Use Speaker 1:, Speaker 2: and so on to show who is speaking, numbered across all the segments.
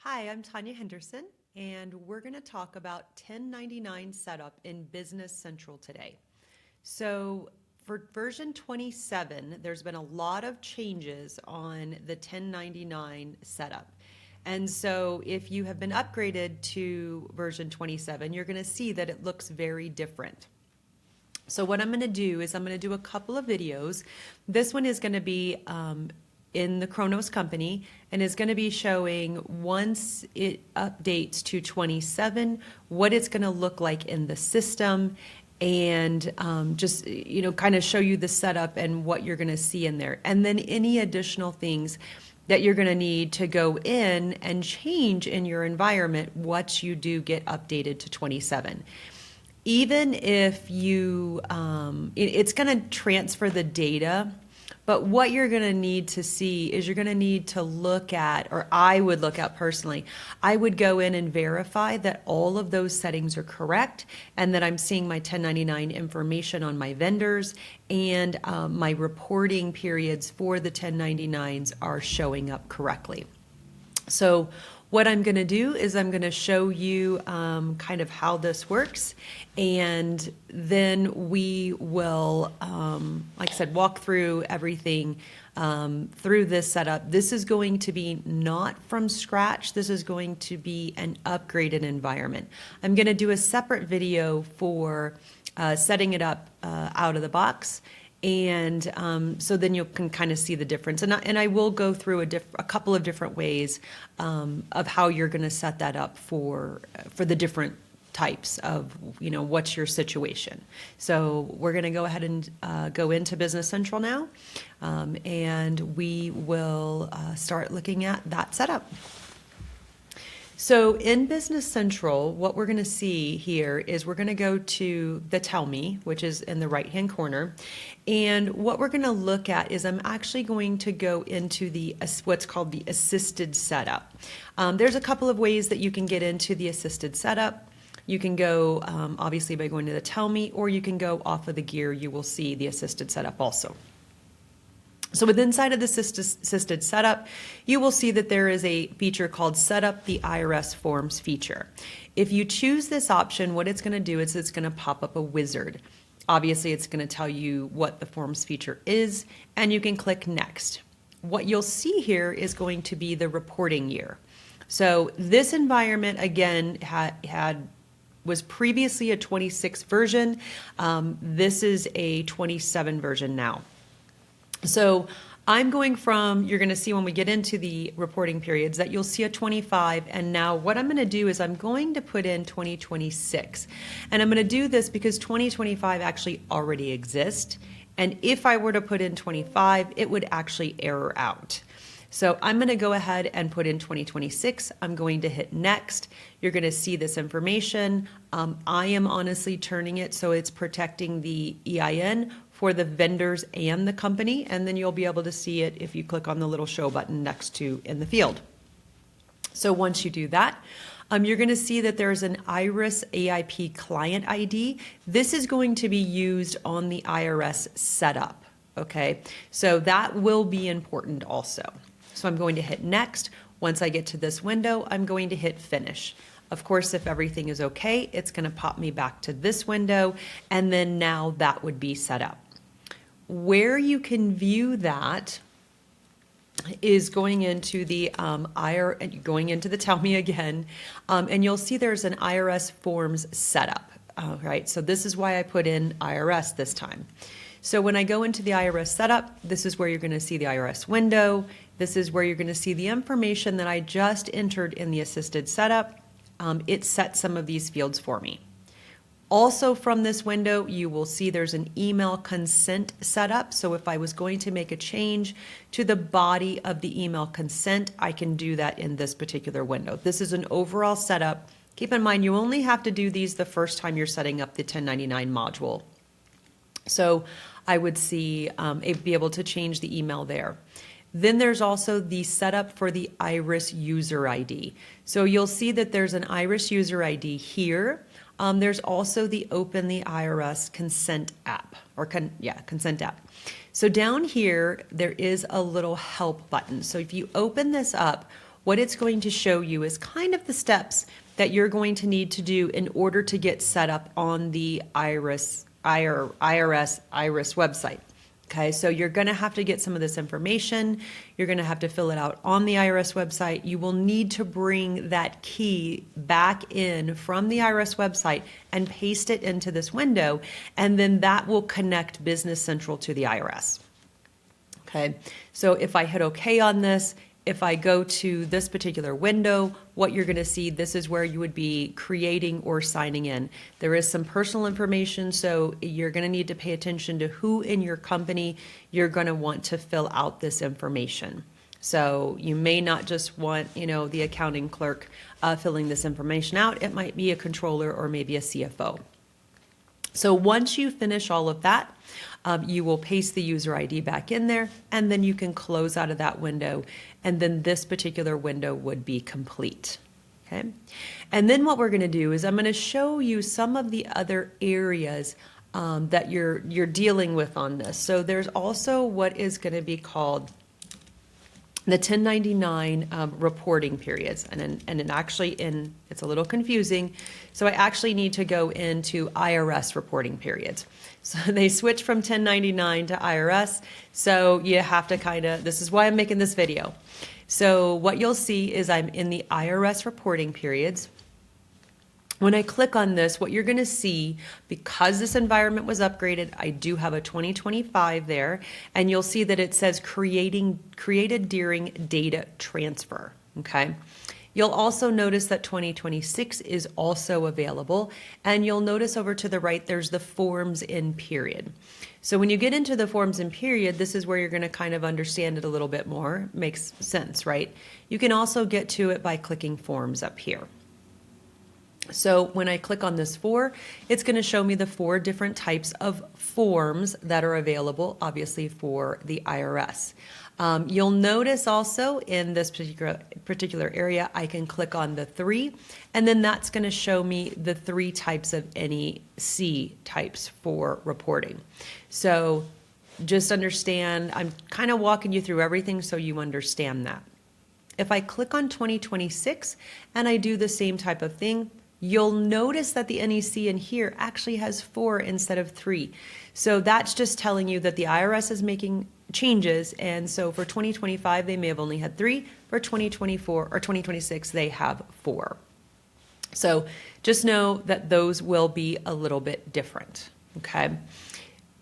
Speaker 1: Hi, I'm Tanya Henderson, and we're going to talk about 1099 setup in Business Central today. So for version 27, there's been a lot of changes on the 1099 setup. And so if you have been upgraded to version 27, you're going to see that it looks very different. So what I'm going to do is I'm going to do a couple of videos. This one is going to be in the Kronos company and is going to be showing once it updates to 27, what it's going to look like in the system and just, kind of show you the setup and what you're going to see in there. And then any additional things that you're going to need to go in and change in your environment once you do get updated to 27. Even if you, it's going to transfer the data, but what you're going to need to see is you're going to need to look at, or I would look at personally, I would go in and verify that all of those settings are correct and that I'm seeing my 1099 information on my vendors and my reporting periods for the 1099s are showing up correctly. So what I'm going to do is I'm going to show you kind of how this works, and then we will, like I said, walk through everything through this setup. This is going to be not from scratch. This is going to be an upgraded environment. I'm going to do a separate video for setting it up out of the box. And so then you can kind of see the difference. And I will go through a couple of different ways of how you're going to set that up for the different types of, what's your situation. So we're going to go ahead and go into Business Central now, and we will start looking at that setup. So in Business Central, what we're going to see here is we're going to go to the Tell Me, which is in the right-hand corner. And what we're going to look at is I'm actually going to go into the what's called the assisted setup. There's a couple of ways that you can get into the assisted setup. You can go obviously by going to the Tell Me, or you can go off of the gear. You will see the assisted setup also. So within inside of the assisted setup, you will see that there is a feature called Set Up the IRS Forms feature. If you choose this option, what it's going to do is it's going to pop up a wizard. Obviously, it's going to tell you what the Forms feature is, and you can click Next. What you'll see here is going to be the reporting year. So this environment, again, was previously a 26 version. This is a 27 version now. So I'm going from, you're going to see when we get into the reporting periods that you'll see a 25, and now what I'm going to do is I'm going to put in 2026. And I'm going to do this because 2025 actually already exists, and if I were to put in 25, it would actually error out. So I'm going to go ahead and put in 2026. I'm going to hit Next. You're going to see this information. I am honestly turning it so it's protecting the EIN for the vendors and the company, and then you'll be able to see it if you click on the little show button next to in the field. So once you do that, you're going to see that there's an IRIS AIP client ID. This is going to be used on the IRS setup, okay? So that will be important also. So I'm going to hit Next. Once I get to this window, I'm going to hit Finish. Of course, if everything is okay, it's going to pop me back to this window, and then now that would be set up. Where you can view that is going into the going into the Tell Me again, and you'll see there's an IRS Forms setup. Right, so this is why I put in IRS this time. So when I go into the IRS setup, this is where you're going to see the IRS window. This is where you're going to see the information that I just entered in the assisted setup. It sets some of these fields for me. Also from this window, you will see there's an email consent setup. So if I was going to make a change to the body of the email consent, I can do that in this particular window. This is an overall setup. Keep in mind, you only have to do these the first time you're setting up the 1099 module. So I would see, be able to change the email there. Then there's also the setup for the IRIS user ID. So you'll see that there's an IRIS user ID here. There's also the Open the IRS Consent app, or Consent app. So down here, there is a little help button. So if you open this up, what it's going to show you is kind of the steps that you're going to need to do in order to get set up on the IRS website. Okay, so you're going to have to get some of this information. You're going to have to fill it out on the IRS website. You will need to bring that key back in from the IRS website and paste it into this window, and then that will connect Business Central to the IRS. Okay, so if I hit OK on this, if I go to this particular window, what you're going to see, this is where you would be creating or signing in. There is some personal information, so you're going to need to pay attention to who in your company you're going to want to fill out this information. So you may not just want, the accounting clerk filling this information out. It might be a controller or maybe a CFO. So once you finish all of that, you will paste the user ID back in there, and then you can close out of that window, and then this particular window would be complete. Okay, and then what we're going to do is I'm going to show you some of the other areas that you're dealing with on this. So there's also what is going to be called the 1099 reporting periods, and it's a little confusing. So I actually need to go into IRS reporting periods. So they switch from 1099 to IRS. So you have to this is why I'm making this video. So what you'll see is I'm in the IRS reporting periods. When I click on this, what you're going to see, because this environment was upgraded, I do have a 2025 there, and you'll see that it says created during data transfer, okay? You'll also notice that 2026 is also available, and you'll notice over to the right, there's the forms in period. So when you get into the forms in period, this is where you're going to kind of understand it a little bit more. Makes sense, right? You can also get to it by clicking forms up here. So when I click on this 4, it's going to show me the 4 different types of forms that are available, obviously, for the IRS. You'll notice also in this particular area, I can click on the 3, and then that's going to show me the 3 types of NEC types for reporting. So just understand, I'm kind of walking you through everything so you understand that. If I click on 2026 and I do the same type of thing, you'll notice that the NEC in here actually has 4 instead of 3. So that's just telling you that the IRS is making changes, and so for 2025 they may have only had 3, for 2024 or 2026 they have 4. So just know that those will be a little bit different, okay?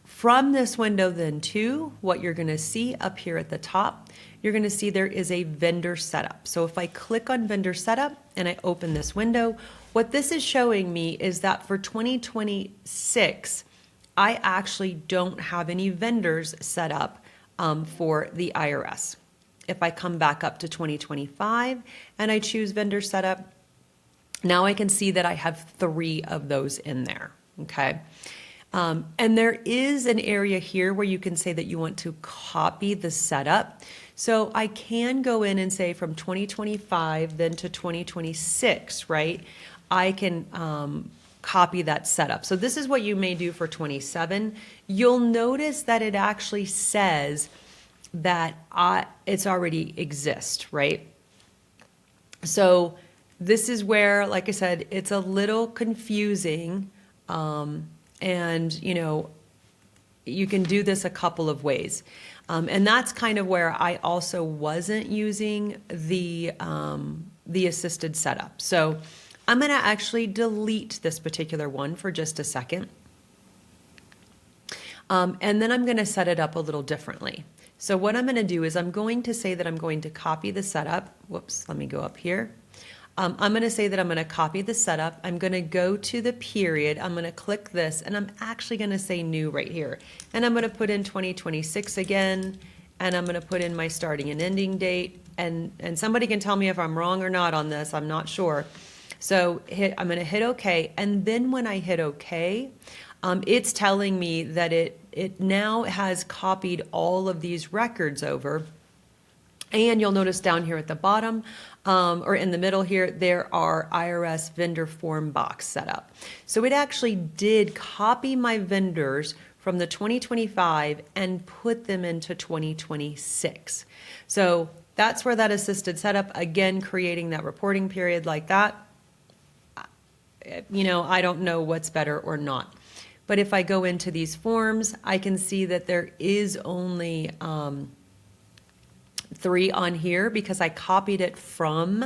Speaker 1: From this window then too, what you're going to see up here at the top, you're going to see there is a vendor setup. So if I click on vendor setup and I open this window, what this is showing me is that for 2026, I actually don't have any vendors set up for the IRS. If I come back up to 2025 and I choose vendor setup, now I can see that I have 3 of those in there, okay? And there is an area here where you can say that you want to copy the setup. So I can go in and say from 2025 then to 2026, right? I can copy that setup. So this is what you may do for 27. You'll notice that it actually says that it's already exists, right? So this is where, like I said, it's a little confusing, and you can do this a couple of ways. And that's kind of where I also wasn't using the assisted setup. So I'm going to actually delete this particular one for just a second. And then I'm going to set it up a little differently. So what I'm going to do is I'm going to say that I'm going to copy the setup. Whoops, let me go up here. I'm going to say that I'm going to copy the setup. I'm going to go to the period. I'm going to click this, and I'm actually going to say new right here. And I'm going to put in 2026 again, and I'm going to put in my starting and ending date. And somebody can tell me if I'm wrong or not on this. I'm not sure. So I'm going to hit OK. And then when I hit OK, it's telling me that it now has copied all of these records over. And you'll notice down here at the bottom, or in the middle here, there are IRS vendor form box set up. So it actually did copy my vendors from the 2025 and put them into 2026. So That's where that assisted setup, again, creating that reporting period like that. I don't know what's better or not. But if I go into these forms, I can see that there is only 3 on here because I copied it from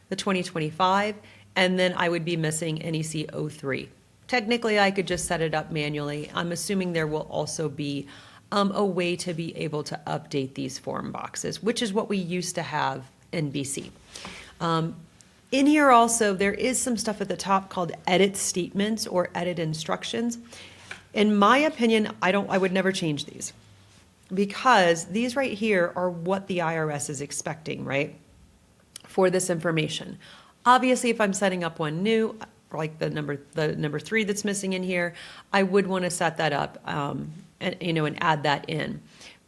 Speaker 1: the 2025, and then I would be missing NEC 03. Technically, I could just set it up manually. I'm assuming there will also be a way to be able to update these form boxes, which is what we used to have in BC. In here also, there is some stuff at the top called edit statements or edit instructions. In my opinion, I would never change these, because these right here are what the IRS is expecting, right, for this information. Obviously, if I'm setting up one new, like the number 3 that's missing in here, I would want to set that up and add that in.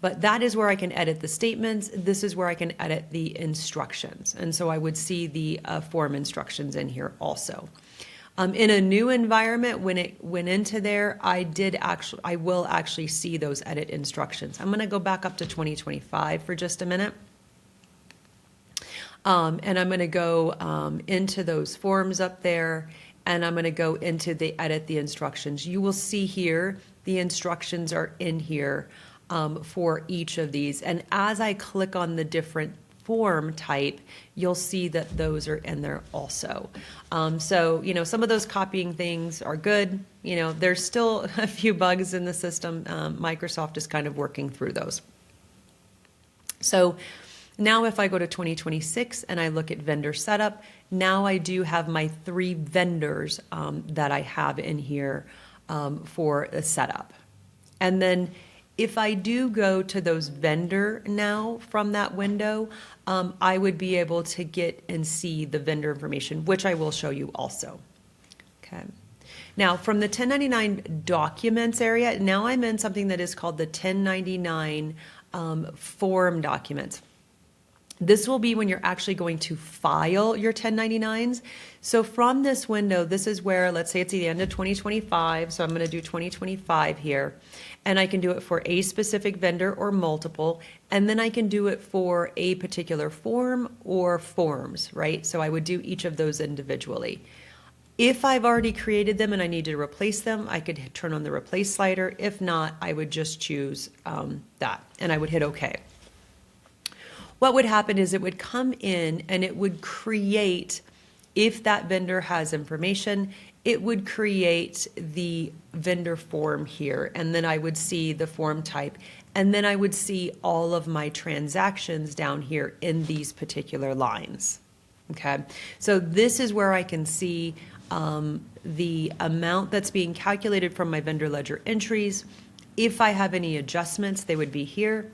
Speaker 1: But that is where I can edit the statements. This is where I can edit the instructions. And so I would see the form instructions in here also. In a new environment, when it went into there, I will actually see those edit instructions. I'm going to go back up to 2025 for just a minute. And I'm going to go into those forms up there, and I'm going to go into the edit the instructions. You will see here the instructions are in here for each of these. And as I click on the different form type, you'll see that those are in there also. So, some of those copying things are good. There's still a few bugs in the system. Microsoft is kind of working through those. So now if I go to 2026 and I look at vendor setup, now I do have my 3 vendors that I have in here for the setup. And then if I do go to those vendor now from that window, I would be able to get and see the vendor information, which I will show you also. Okay. Now from the 1099 documents area, now I'm in something that is called the 1099 form documents. This will be when you're actually going to file your 1099s. So from this window, this is where, let's say it's the end of 2025, so I'm going to do 2025 here, and I can do it for a specific vendor or multiple, and then I can do it for a particular form or forms, right? So I would do each of those individually. If I've already created them and I need to replace them, I could turn on the replace slider. If not, I would just choose that, and I would hit OK. What would happen is it would come in and it would create, if that vendor has information, it would create the vendor form here, and then I would see the form type, and then I would see all of my transactions down here in these particular lines. Okay, so this is where I can see the amount that's being calculated from my vendor ledger entries. If I have any adjustments, they would be here.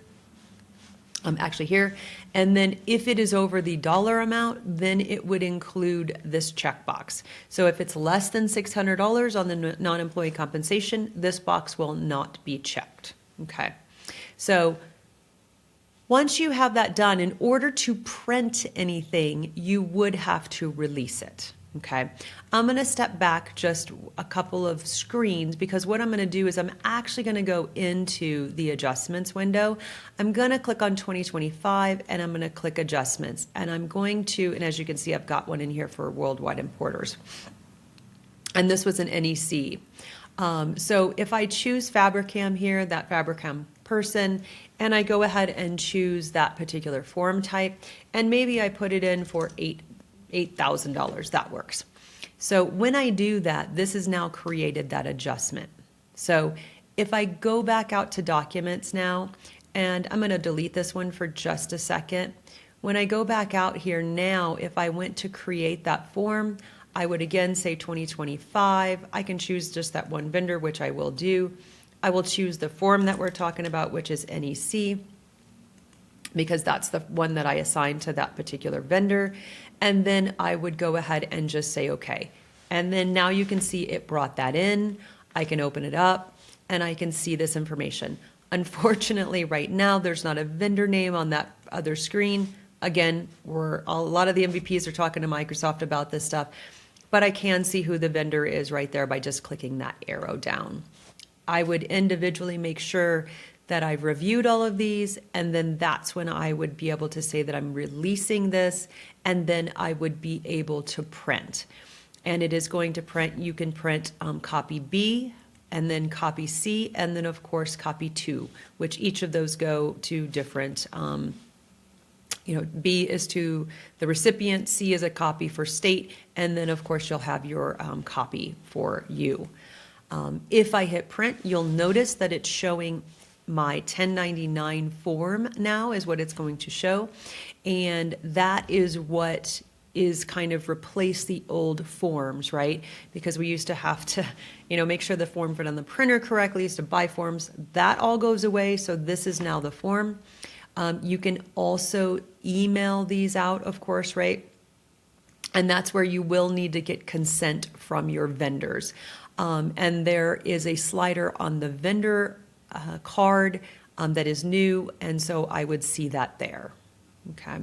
Speaker 1: Actually here, and then if it is over the dollar amount, then it would include this checkbox. So if it's less than $600 on the non-employee compensation, this box will not be checked. Okay, so once you have that done, in order to print anything, you would have to release it. Okay, I'm going to step back just a couple of screens, because what I'm going to do is I'm actually going to go into the adjustments window. I'm going to click on 2025 and I'm going to click adjustments, and I'm going to, and as you can see, I've got one in here for worldwide importers, and this was an NEC. So if I choose Fabricam here, that Fabricam person, and I go ahead and choose that particular form type, and maybe I put it in for $8,000, that works. So when I do that, this has now created that adjustment. So if I go back out to documents now, and I'm going to delete this one for just a second. When I go back out here now, if I went to create that form, I would again say 2025. I can choose just that one vendor, which I will do. I will choose the form that we're talking about, which is NEC, because that's the one that I assigned to that particular vendor. And then I would go ahead and just say okay. And then now you can see it brought that in. I can open it up and I can see this information. Unfortunately, right now, there's not a vendor name on that other screen. Again, a lot of the MVPs are talking to Microsoft about this stuff, but I can see who the vendor is right there by just clicking that arrow down. I would individually make sure that I've reviewed all of these, and then that's when I would be able to say that I'm releasing this, and then I would be able to print. And it is going to print, you can print copy B, and then copy C, and then of course copy 2, which each of those go to different, B is to the recipient, C is a copy for state, and then of course you'll have your copy for you. If I hit print, you'll notice that it's showing my 1099 form now is what it's going to show. And that is what is kind of replace the old forms, right? Because we used to have to, make sure the form fit on the printer correctly, used to buy forms. That all goes away, so this is now the form. You can also email these out, of course, right? And that's where you will need to get consent from your vendors. And there is a slider on the vendor card that is new, and so I would see that there. Okay.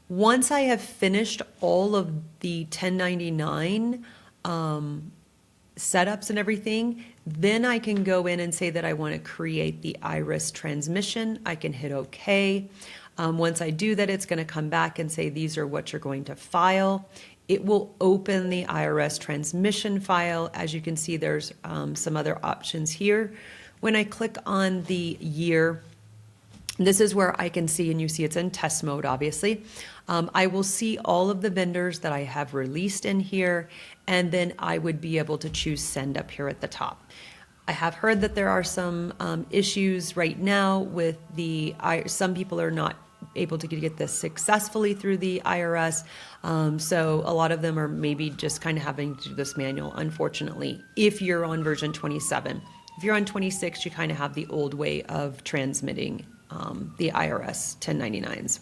Speaker 1: Once I have finished all of the 1099 setups and everything, then I can go in and say that I want to create the IRS transmission. I can hit OK. Once I do that, it's going to come back and say these are what you're going to file. It will open the IRS transmission file. As you can see, there's some other options here. When I click on the year, this is where I can see, and you see it's in test mode, obviously. I will see all of the vendors that I have released in here, and then I would be able to choose send up here at the top. I have heard that there are some issues right now with some people are not able to get this successfully through the IRS. So a lot of them are maybe just kind of having to do this manual, unfortunately, if you're on version 27. If you're on 26, you kind of have the old way of transmitting the IRS 1099s.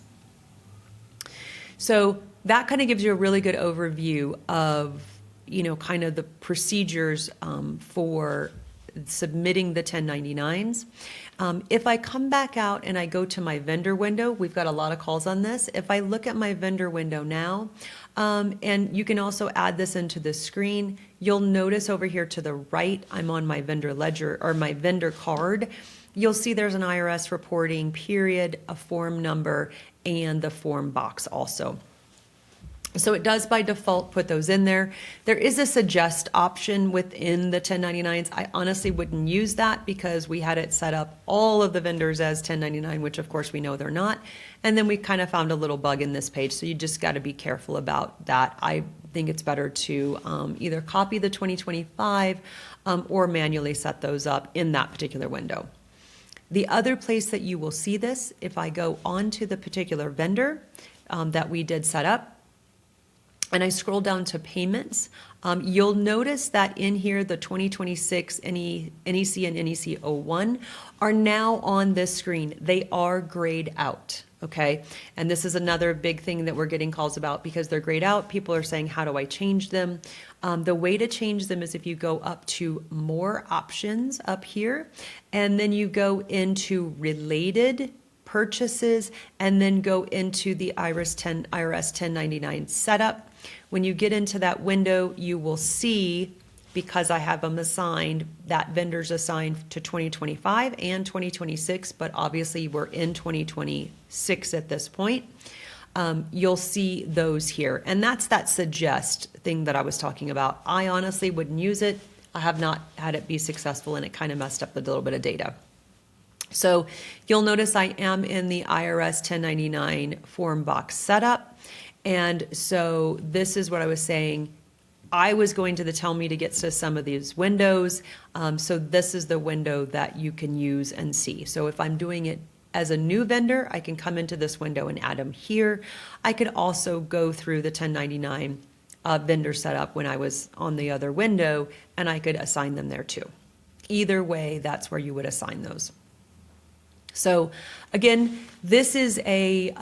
Speaker 1: So that kind of gives you a really good overview of, kind of the procedures for submitting the 1099s. If I come back out and I go to my vendor window, we've got a lot of calls on this. If I look at my vendor window now, and you can also add this into the screen, you'll notice over here to the right, I'm on my vendor ledger or my vendor card. You'll see there's an IRS reporting period, a form number, and the form box also. So it does by default put those in there. There is a suggest option within the 1099s. I honestly wouldn't use that because we had it set up all of the vendors as 1099, which of course we know they're not. And then we kind of found a little bug in this page. So you just got to be careful about that. I think it's better to either copy the 2025 or manually set those up in that particular window. The other place that you will see this, if I go onto the particular vendor that we did set up, and I scroll down to payments, you'll notice that in here, the 2026 NEC and NEC 01 are now on this screen. They are grayed out, okay? And this is another big thing that we're getting calls about because they're grayed out. People are saying, how do I change them? The way to change them is if you go up to more options up here, and then you go into related purchases, and then go into the IRS 1099 setup. When you get into that window, you will see, because I have them assigned, that vendors assigned to 2025 and 2026, but obviously we're in 2026 at this point. You'll see those here. And that's that suggest thing that I was talking about. I honestly wouldn't use it. I have not had it be successful, and it kind of messed up a little bit of data. So you'll notice I am in the IRS 1099 form box setup. And so this is what I was saying. I was going to tell me to get to some of these windows. So this is the window that you can use and see. So if I'm doing it as a new vendor, I can come into this window and add them here. I could also go through the 1099 vendor setup when I was on the other window, and I could assign them there too. Either way, that's where you would assign those. So again, this is a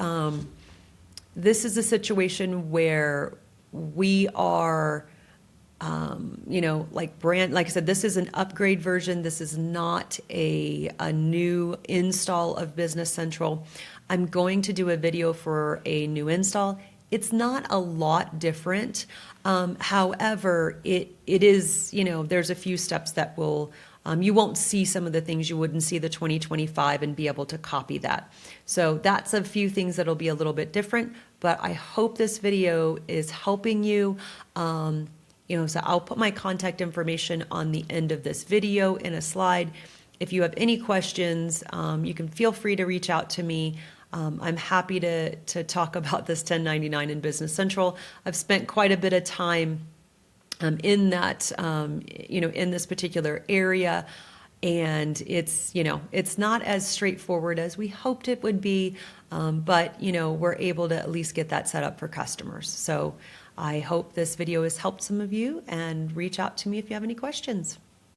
Speaker 1: situation where we are, like I said, this is an upgrade version. This is not a new install of Business Central. I'm going to do a video for a new install. It's not a lot different. However, it is, there's a few steps that will You won't see some of the things you wouldn't see the 2025 and be able to copy that. So that's a few things that'll be a little bit different, but I hope this video is helping you. So I'll put my contact information on the end of this video in a slide. If you have any questions, you can feel free to reach out to me. I'm happy to talk about this 1099 in Business Central. I've spent quite a bit of time in that, in this particular area. And it's not as straightforward as we hoped it would be, but, we're able to at least get that set up for customers. So I hope this video has helped some of you, and reach out to me if you have any questions.